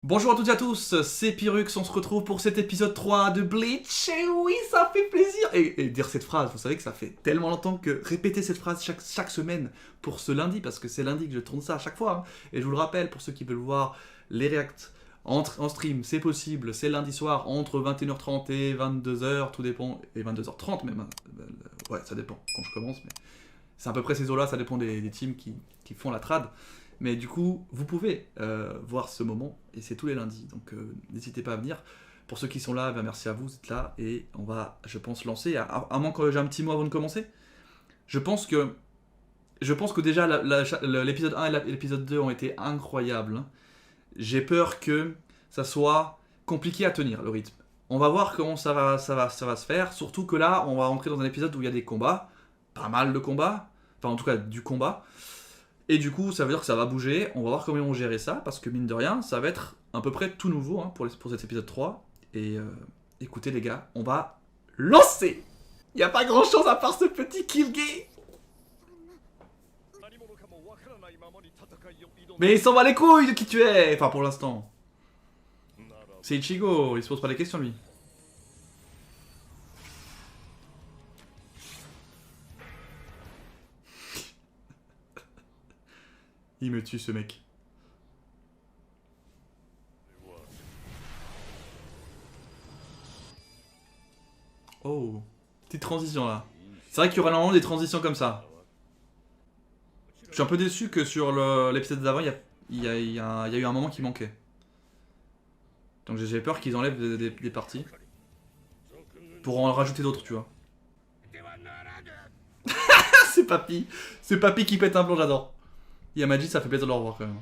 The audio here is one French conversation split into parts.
Bonjour à toutes et à tous, c'est Pyrrhux, on se retrouve pour cet épisode 3 de Bleach, et oui, ça fait plaisir. Et dire cette phrase, vous savez que ça fait tellement longtemps que répéter cette phrase chaque semaine pour ce lundi, parce que c'est lundi que je tourne ça à chaque fois, hein. Et je vous le rappelle, pour ceux qui veulent voir les reacts en stream, c'est possible, c'est lundi soir, entre 21h30 et 22h, tout dépend, et 22h30 même, hein. Ouais, ça dépend quand je commence, mais c'est à peu près ces eaux-là, ça dépend des teams qui font la trad. Mais du coup, vous pouvez voir ce moment, et c'est tous les lundis, donc n'hésitez pas à venir. Pour ceux qui sont là, ben merci à vous d'être là, et on va, je pense, lancer, à moins que j'ai un petit mot avant de commencer. Je pense que déjà l'épisode 1 et l'épisode 2 ont été incroyables, hein. J'ai peur que ça soit compliqué à tenir, le rythme. On va voir comment ça va se faire, surtout que là, on va rentrer dans un épisode où il y a des combats, pas mal de combats, enfin en tout cas du combat. Et du coup, ça veut dire que ça va bouger. On va voir comment ils vont gérer ça, parce que mine de rien, ça va être à peu près tout nouveau, hein, pour cet épisode 3. Et écoutez les gars, on va lancer. Il n'y a pas grand chose à part ce petit Killgate. Mais il s'en va les couilles de qui tu es. Enfin pour l'instant. C'est Ichigo, il se pose pas des questions lui. Il me tue ce mec. Oh, petite transition là. C'est vrai qu'il y aura normalement des transitions comme ça. Je suis un peu déçu que sur l'épisode d'avant, il y a eu un moment qui manquait. Donc j'ai peur qu'ils enlèvent des parties. Pour en rajouter d'autres, tu vois. C'est Papy. C'est Papy qui pète un plomb, j'adore. Yamaji, ça fait plaisir de le revoir quand même.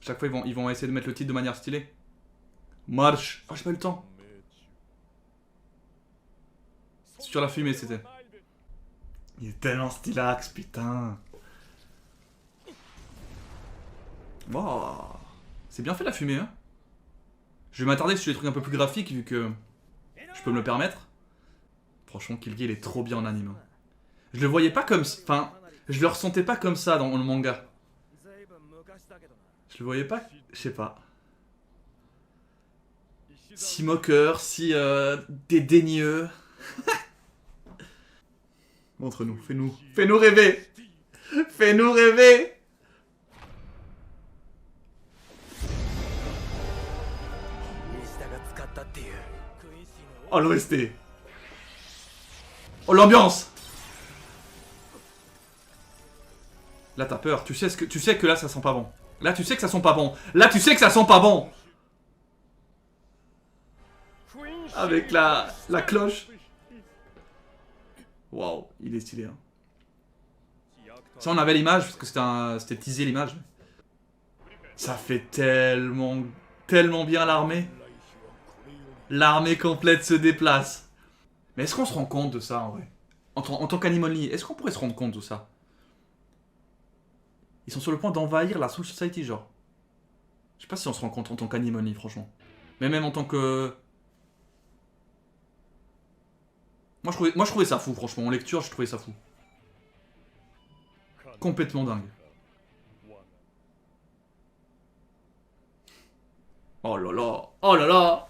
Chaque fois, ils vont essayer de mettre le titre de manière stylée. Marche. Oh, j'ai pas eu le temps. Sur la fumée, c'était. Il est tellement stylax, putain. Wow. C'est bien fait la fumée, hein. Je vais m'attarder sur les trucs un peu plus graphiques, vu que je peux me le permettre. Franchement, Killgate, il est trop bien en anime. Je le voyais pas comme... Enfin, je le ressentais pas comme ça dans le manga. Je le voyais pas... Je sais pas. Si moqueur, si dédaigneux. Montre-nous, fais-nous rêver. Fais-nous rêver. Oh l'OST. Oh l'ambiance. Là t'as peur, tu sais que là ça sent pas bon. Là tu sais que ça sent pas bon. Là tu sais que ça sent pas bon. Avec la cloche. Waouh, il est stylé, hein. Ça on avait l'image parce que c'était teasé l'image. Ça fait tellement bien l'armée. L'armée complète se déplace. Mais est-ce qu'on se rend compte de ça en vrai? En tant qu'anime only, est-ce qu'on pourrait se rendre compte de ça? Ils sont sur le point d'envahir la Soul Society, genre. Je sais pas si on se rend compte en tant qu'anime only, franchement. Mais même en tant que... Moi je trouvais ça fou, franchement. En lecture, je trouvais ça fou. Complètement dingue. Oh là là. Oh là là.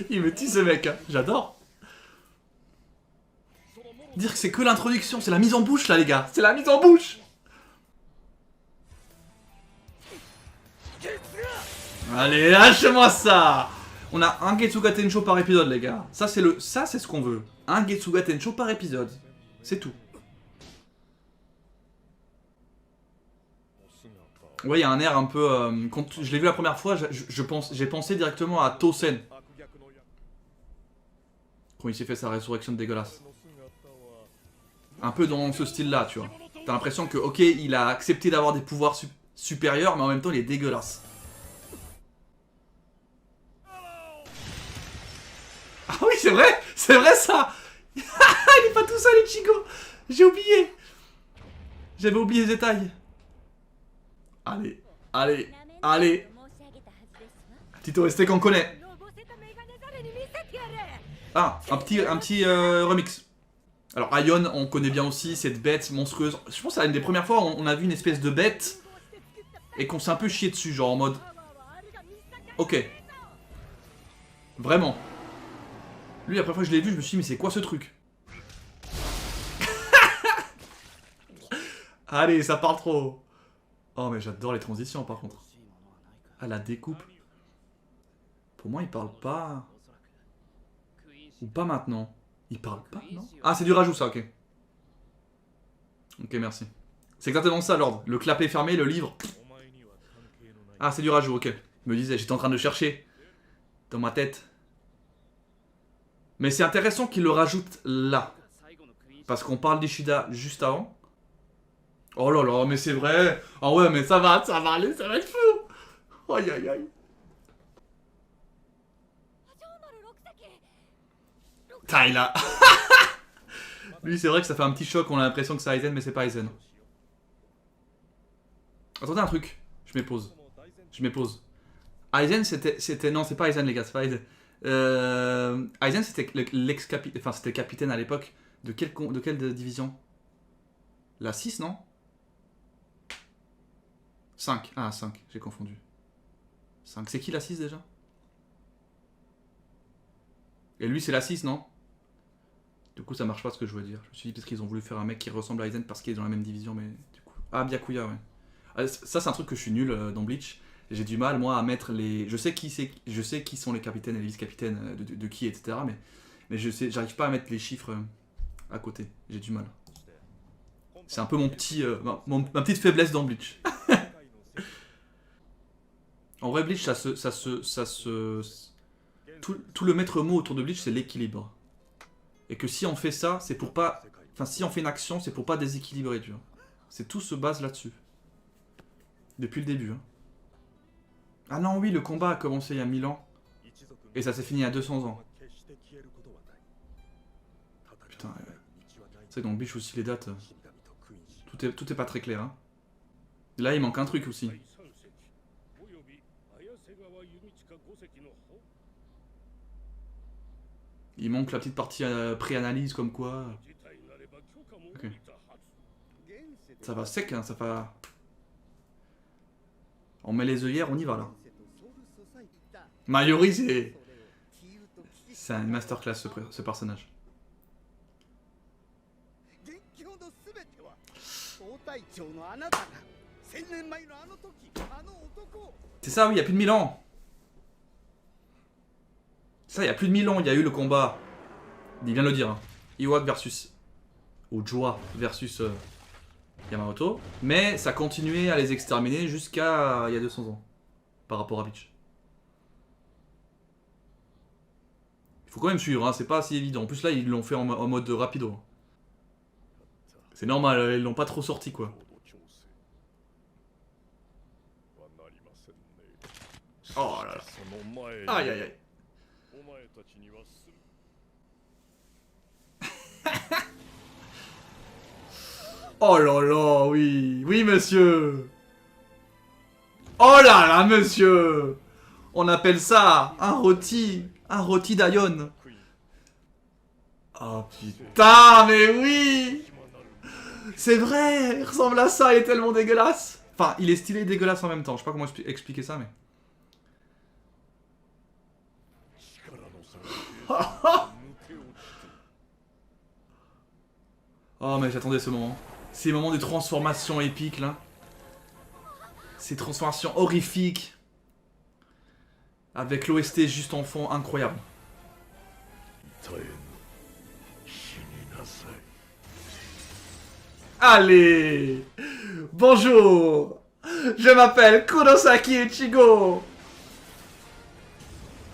Il me tue ce mec, hein. J'adore. Dire que c'est que l'introduction, c'est la mise en bouche là les gars. C'est la mise en bouche. Allez, lâche-moi ça. On a un Getsuga Tensho par épisode les gars. Ça c'est ce qu'on veut. Un Getsuga Tensho par épisode. C'est tout. Ouais, il y a un air un peu... quand je l'ai vu la première fois, j'ai pensé directement à Tosen. Quand il s'est fait sa résurrection de dégueulasse. Un peu dans ce style-là, tu vois. T'as l'impression que, ok, il a accepté d'avoir des pouvoirs supérieurs, mais en même temps, il est dégueulasse. Ah oui, c'est vrai ça. Il est pas tout seul, Ichigo. J'ai oublié. J'avais oublié les détails. Allez, allez, allez. Petit OST qu'on connaît. Ah, un petit remix. Alors Aion, on connaît bien aussi cette bête monstrueuse. Je pense que c'est une des premières fois où on a vu une espèce de bête et qu'on s'est un peu chié dessus, genre en mode... Ok. Vraiment. Lui, la première fois que je l'ai vu, je me suis dit, mais c'est quoi ce truc? Allez, ça parle trop. Oh, mais j'adore les transitions par contre. Ah, la découpe. Pour moi, il parle pas. Ou pas maintenant. Il parle pas, non? Ah, c'est du rajout, ça, ok. Ok, merci. C'est exactement ça, l'ordre. Le clapet fermé, le livre. Ah, c'est du rajout, ok. Je me disais, j'étais en train de chercher. Dans ma tête. Mais c'est intéressant qu'il le rajoute là. Parce qu'on parle d'Ishida juste avant. Oh là là, mais c'est vrai. Ah ouais, mais ça va aller, ça va être fou. Aïe aïe aïe. Putain, il a... Lui, c'est vrai que ça fait un petit choc, on a l'impression que c'est Aizen, mais c'est pas Aizen. Attendez un truc, je m'épose. Aizen, c'était... Non, c'est pas Aizen, les gars, c'est pas Aizen. Aizen, c'était l'ex-capitaine, enfin, c'était capitaine à l'époque. De quelle division? La 6, non? 5. Ah, 5, j'ai confondu. 5. C'est qui la 6 déjà? Et lui, c'est la 6, non? Du coup, ça marche pas ce que je voulais dire. Je me suis dit peut-être qu'ils ont voulu faire un mec qui ressemble à Aizen parce qu'il est dans la même division, mais du coup... Ah, Byakuya, ouais. Ah, ça, c'est un truc que je suis nul dans Bleach. J'ai du mal, moi, à mettre les... Je sais qui sont les capitaines et les vice-capitaines de qui, etc. Mais j'arrive pas à mettre les chiffres à côté. J'ai du mal. C'est un peu mon petit... ma petite faiblesse dans Bleach. En vrai, Bleach, tout le maître mot autour de Bleach, c'est l'équilibre. Et que si on fait ça, c'est pour pas... Enfin, si on fait une action, c'est pour pas déséquilibrer, tu vois. C'est tout se base là-dessus. Depuis le début, hein. Ah non, oui, le combat a commencé il y a 1000 ans. Et ça s'est fini il y a 200 ans. Putain, c'est dans Bleach aussi, les dates... Tout est pas très clair, hein. Là, il manque un truc aussi. Il manque la petite partie pré-analyse comme quoi. Ok. Ça va sec, hein, ça va. On met les œillères, on y va là. Mayuri, c'est. C'est un masterclass ce personnage. C'est ça, oui, il y a plus de 1000 ans. Ça, il y a plus de 1000 ans, il y a eu le combat. Il vient de le dire. Hein. Iwak versus... Ou Joa versus Yamamoto. Mais ça continuait à les exterminer jusqu'à il y a 200 ans. Par rapport à Bleach. Il faut quand même suivre, hein, c'est pas si évident. En plus là, ils l'ont fait en mode rapido. C'est normal, ils l'ont pas trop sorti quoi. Oh là là. Aïe aïe aïe. Oh là là, oui. Oui, monsieur. Oh là là, monsieur. On appelle ça un rôti. Un rôti d'Aion. Oh putain, mais oui. C'est vrai. Il ressemble à ça, il est tellement dégueulasse. Enfin, il est stylé et dégueulasse en même temps. Je sais pas comment expliquer ça, mais... Oh, mais j'attendais ce moment. Ces moments de transformation épiques, là. Ces transformations horrifiques. Avec l'OST juste en fond, incroyable. Allez. Bonjour. Je m'appelle Kurosaki Ichigo.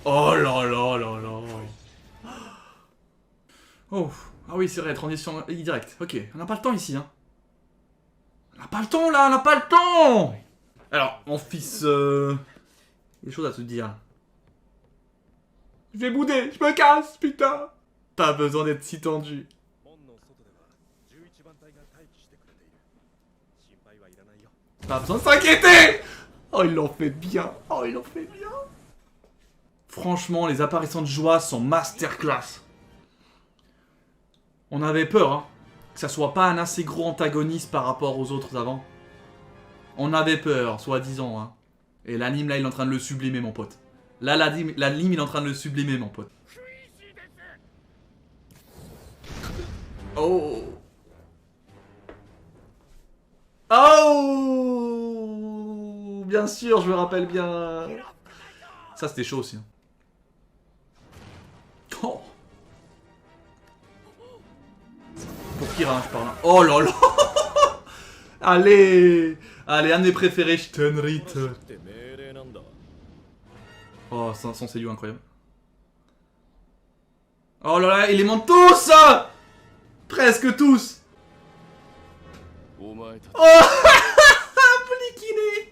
Oh là là là là. Oh. Ah oui, c'est vrai, transition directe. Ok, on n'a pas le temps ici, hein. On n'a pas le temps, là, on n'a pas le temps. Alors, mon fils, il y a des choses à te dire. Je vais bouder, je me casse, putain. Pas besoin d'être si tendu. Pas besoin de s'inquiéter. Oh, ils l'ont fait bien. Oh, ils l'ont fait bien. Franchement, les apparitions de joie sont masterclass. On avait peur, hein, que ça soit pas un assez gros antagoniste par rapport aux autres avant. On avait peur, soi-disant, hein. Et l'anime, là, il est en train de le sublimer, mon pote. Là, l'anime, il est en train de le sublimer, mon pote. Oh. Oh. Bien sûr, je me rappelle bien. Ça, c'était chaud aussi. Hein. Oh. Pour Kira, je parle. Hein. Oh là là. Allez. Allez, un de mes préférés, Stunritter. Oh, son Seiyu incroyable. Oh là là, il les monte tous. Presque tous. Oh. Plikini.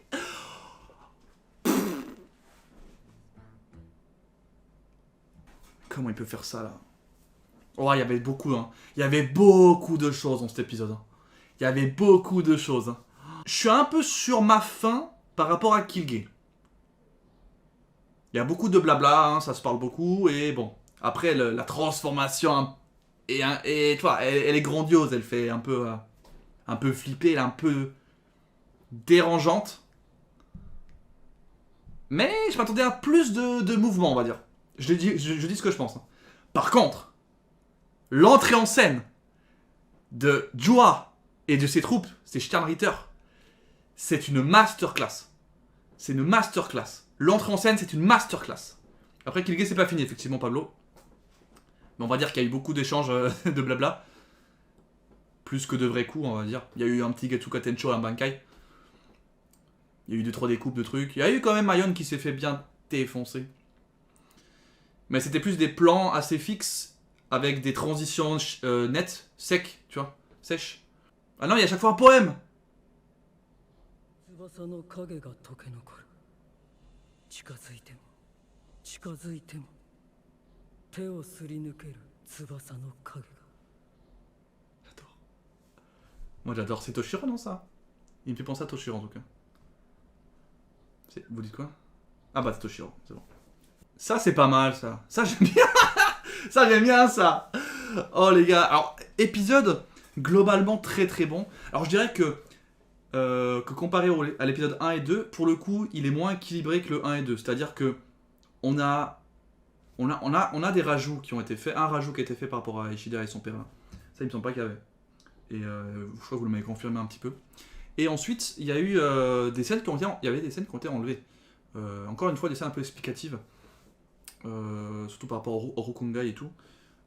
Comment il peut faire ça là? Oh, il y avait beaucoup, hein. Il y avait beaucoup de choses dans cet épisode. Hein. Il y avait beaucoup de choses. Hein. Je suis un peu sur ma faim par rapport à Killgate. Il y a beaucoup de blabla, hein, ça se parle beaucoup, et bon. Après, la transformation, et tu vois, elle est grandiose, elle fait un peu flipper, elle est un peu dérangeante. Mais je m'attendais à plus de mouvement, on va dire. Je dis ce que je pense. Hein. Par contre, l'entrée en scène de Joa et de ses troupes, ses Sternritter, c'est une masterclass. C'est une masterclass. L'entrée en scène, c'est une masterclass. Après, Killgate, c'est pas fini, effectivement, Pablo. Mais on va dire qu'il y a eu beaucoup d'échanges de blabla. Plus que de vrais coups, on va dire. Il y a eu un petit Getsuka Tencho et un Bankai. Il y a eu 2-3 découpes de trucs. Il y a eu quand même Aion qui s'est fait bien défoncer. Mais c'était plus des plans assez fixes, avec des transitions nettes, secs, tu vois, sèches. Ah non, il y a à chaque fois un poème. J'adore. Moi j'adore. C'est Toshiro, non ça? Il me fait penser à Toshiro en tout cas. Vous dites quoi? Ah bah c'est Toshiro, c'est bon. Ça c'est pas mal ça. Ça j'aime bien. Ça j'aime bien ça. Oh les gars. Alors épisode globalement très très bon. Alors je dirais que comparé à l'épisode 1 et 2, pour le coup il est moins équilibré que le 1 et 2. C'est-à-dire que on a des rajouts qui ont été faits. Un rajout qui a été fait par rapport à Ishida et son père. Ça il me semble pas qu'il y avait. Et je crois que vous m'avez confirmé un petit peu. Et ensuite, il y a eu des scènes qui ont été, il y avait des scènes qui ont été enlevées. Encore une fois, des scènes un peu explicatives, surtout par rapport au Rukungai et tout.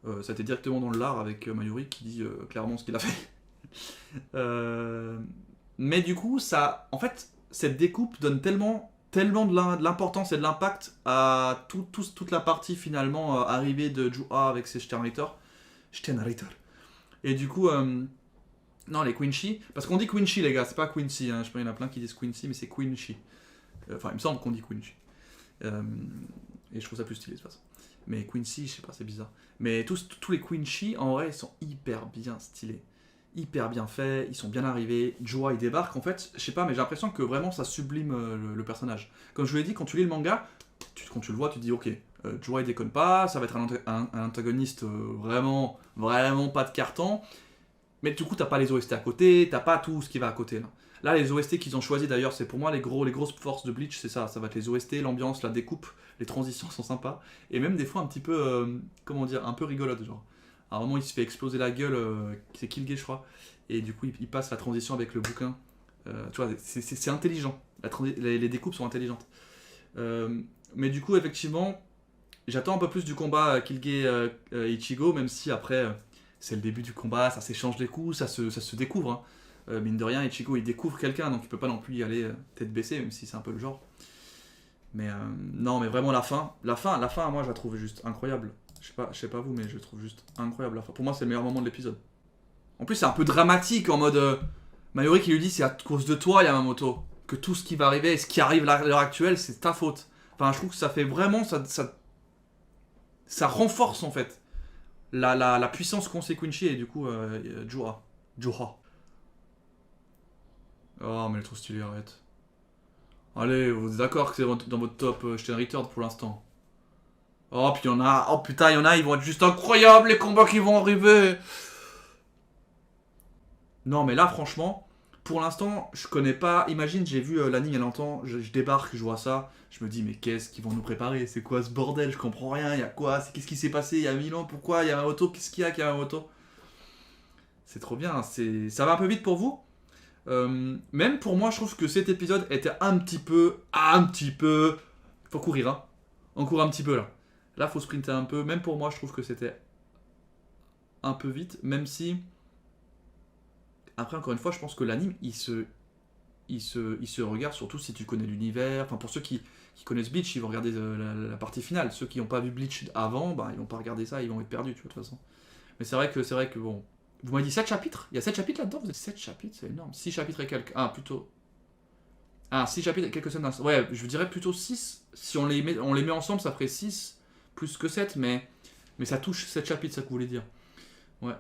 Ça a été directement dans le lard avec Mayuri qui dit clairement ce qu'il a fait. Mais du coup, ça, en fait, cette découpe donne tellement de l'importance et de l'impact à toute la partie finalement arrivée de Joa avec ses Sternritter. Et du coup. Non, les Quincy. Parce qu'on dit Quincy, les gars, c'est pas Quincy. Hein. Je sais pas, il y en a plein qui disent Quincy, mais c'est Quincy. Enfin, il me semble qu'on dit Quincy. Et je trouve ça plus stylé de toute façon. Mais Quincy, je sais pas, c'est bizarre. Mais tous les Quincy, en vrai, ils sont hyper bien stylés. Hyper bien faits, ils sont bien arrivés. Joa, il débarque, en fait, je sais pas, mais j'ai l'impression que vraiment ça sublime le personnage. Comme je vous l'ai dit, quand tu lis le manga, quand tu le vois, tu te dis, ok, Joa, il déconne pas, ça va être un antagoniste vraiment pas de carton. Mais du coup, t'as pas les OST à côté, t'as pas tout ce qui va à côté. Là, les OST qu'ils ont choisi d'ailleurs, c'est pour moi les grosses forces de Bleach, c'est ça. Ça va être les OST, l'ambiance, la découpe, les transitions sont sympas. Et même des fois un petit peu, comment dire, un peu rigolote. Genre. À un moment, il se fait exploser la gueule, c'est Killgate, je crois. Et du coup, il passe la transition avec le bouquin. Tu vois, c'est intelligent. Les découpes sont intelligentes. Mais du coup, effectivement, j'attends un peu plus du combat Killgate Ichigo, même si après. C'est le début du combat, ça s'échange des coups, ça se découvre. Hein. Mine de rien, Ichigo il découvre quelqu'un, donc il peut pas non plus y aller tête baissée, même si c'est un peu le genre. Mais non, mais vraiment la fin, moi je la trouve juste incroyable. Je sais pas vous, mais je trouve juste incroyable la fin. Pour moi, c'est le meilleur moment de l'épisode. En plus, c'est un peu dramatique en mode Mayuri qui lui dit c'est à cause de toi Yamamoto que tout ce qui va arriver et ce qui arrive à l'heure actuelle, c'est ta faute. Enfin, je trouve que ça fait vraiment ça renforce en fait. La puissance qu'ont ces Quincy et du coup Joa. Oh mais elle est trop stylée, arrête. Allez, vous êtes d'accord que c'est dans votre top Sternritter pour l'instant. Oh puis il y en a, oh putain il y en a, ils vont être juste incroyables les combats qui vont arriver. Non, mais là, franchement, pour l'instant, je connais pas. Imagine, j'ai vu l'anime il y a longtemps, je débarque, je vois ça, je me dis, mais qu'est-ce qu'ils vont nous préparer? C'est quoi ce bordel? Je comprends rien, il y a quoi? Qu'est-ce qui s'est passé il y a 1000 ans? Pourquoi il y a un auto? Qu'est-ce qu'il y a qu'il y a un auto? C'est trop bien, ça va un peu vite pour vous? Même pour moi, je trouve que cet épisode était un petit peu. Faut courir, hein. On court un petit peu là. Là, faut sprinter un peu. Même pour moi, je trouve que c'était un peu vite, même si. Après, encore une fois, je pense que l'anime, il se regarde surtout si tu connais l'univers. Enfin, pour ceux qui connaissent Bleach, ils vont regarder la partie finale. Ceux qui n'ont pas vu Bleach avant, bah, ils vont pas regarder ça, ils vont être perdus, tu vois, de toute façon. Mais c'est vrai que bon. Vous m'avez dit 7 chapitres? Il y a 7 chapitres là-dedans? Vous êtes 7 chapitres, c'est énorme. 6 chapitres et quelques. Ah, plutôt. Ah, 6 chapitres et quelques scènes d'instant. Ouais, je dirais plutôt 6. Si on les met ensemble, ça ferait 6 plus que 7, mais ça touche 7 chapitres, ça que vous voulez dire. Ouais.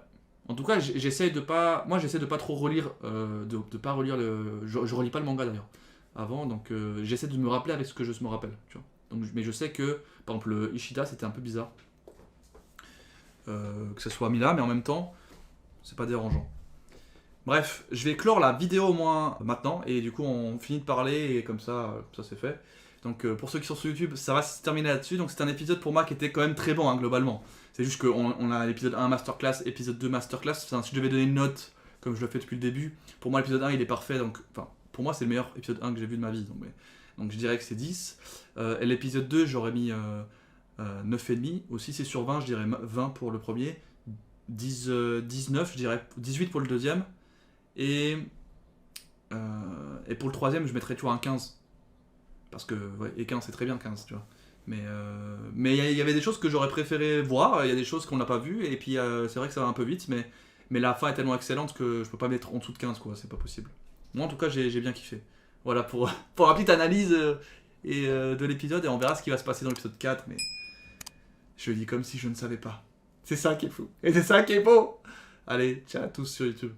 En tout cas, j'essaie de pas. Moi, j'essaie de pas trop relire. De pas relire le. Je relis pas le manga d'ailleurs. Avant, donc j'essaie de me rappeler avec ce que je me rappelle. Tu vois. Donc, mais je sais que, par exemple, le Ishida, c'était un peu bizarre. Que ça soit mis là, mais en même temps, c'est pas dérangeant. Bref, je vais clore la vidéo au moins maintenant, et du coup on finit de parler, et comme ça c'est fait. Donc pour ceux qui sont sur YouTube, ça va se terminer là-dessus. Donc c'est un épisode pour moi qui était quand même très bon, hein, globalement. C'est juste qu'on a l'épisode 1 Masterclass, épisode 2 Masterclass. Enfin, si je devais donner une note, comme je le fais depuis le début, pour moi l'épisode 1 il est parfait. Donc, enfin, pour moi c'est le meilleur épisode 1 que j'ai vu de ma vie. Donc je dirais que c'est 10. Et l'épisode 2 j'aurais mis 9,5. Aussi c'est sur 20, je dirais 20 pour le premier. 19, je dirais 18 pour le deuxième. Et pour le troisième, je mettrais tu vois un 15. Parce que, ouais, et 15 c'est très bien 15, tu vois. Mais il y avait des choses que j'aurais préféré voir, il y a des choses qu'on n'a pas vues, et puis c'est vrai que ça va un peu vite, mais la fin est tellement excellente que je peux pas mettre en dessous de 15, quoi, c'est pas possible. Moi en tout cas, j'ai bien kiffé. Voilà pour la petite analyse de l'épisode, et on verra ce qui va se passer dans l'épisode 4, mais je le dis comme si je ne savais pas. C'est ça qui est fou, et c'est ça qui est beau. Allez, ciao à tous sur YouTube.